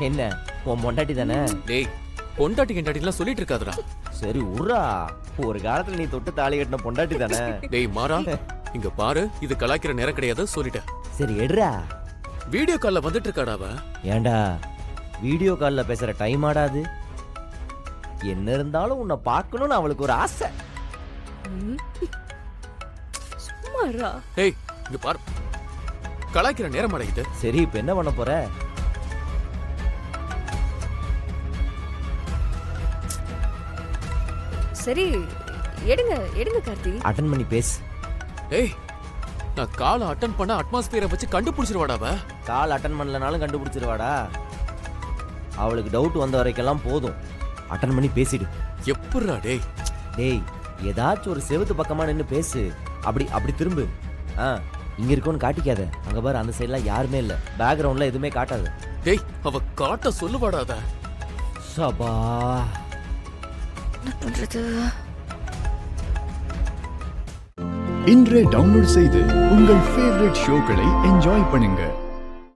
என்ன உன் பொண்டாட்டி தானே? டேய் பொண்டாட்டி கிண்டாட்டிலாம் சொல்லிட்டு இருக்காதடா. சரி உர்ரா, ஒரு காலத்துல நீ தொட்டு தாலி கட்டின பொண்டாட்டி தானே? டேய் மாறா, இங்க பாரு, இது கலாய்க்கிற நேரம் கிடையாது சொல்லிட்டேன். சரி எடுறா. வீடியோ கால்ல வந்துட்டு இருக்காடா அவ. ஏண்டா வீடியோ கால்ல பேசுற டைம் ஆடாது? என்ன இருந்தாலும் உன்னை பார்க்கணும்னு அவளுக்கு ஒரு ஆசை. சும்மாரா. ஏய் இங்க பாரு, கலாய்க்கிற நேரம் அடையுது. சரி இப்ப என்ன பண்ண போற? சரி எடுங்க எடுங்க கார்த்தி. அட்டன் பண்ணி பேசு. ஏய் நான் காலை அட்டன் பண்ண அட்மாஸ்பியரை வச்சு கண்டுபிடிச்சிருவாடா அவ. கால் அட்டன் பண்ணலனாலும் கண்டுபிடிச்சிருவாடா. அவளுக்கு டவுட் வந்த வரைக்கெல்லாம் போதும், அட்டன் பண்ணி பேசிடு. எப்படிடா டேய்? டேய் ஏதாச்சும் ஒரு செவுத்து பக்கமா நின்னு பேசு. அப்படி அப்படி திரும்பு. இங்க இருக்கோன்னு காட்டிக்காத. அங்க பாரு, அந்த சைட்லாம் யாருமே இல்ல, பேக்ரவுண்ட்ல எதுவுமே காட்டாது. டேய் அவ காட்ட சொல்லுவாடா அத. சபா என்ன பண்றது? இன்றே டவுன்லோட் செய்து உங்கள் ஃபேவரட் ஷோக்களை என்ஜாய் பண்ணுங்க.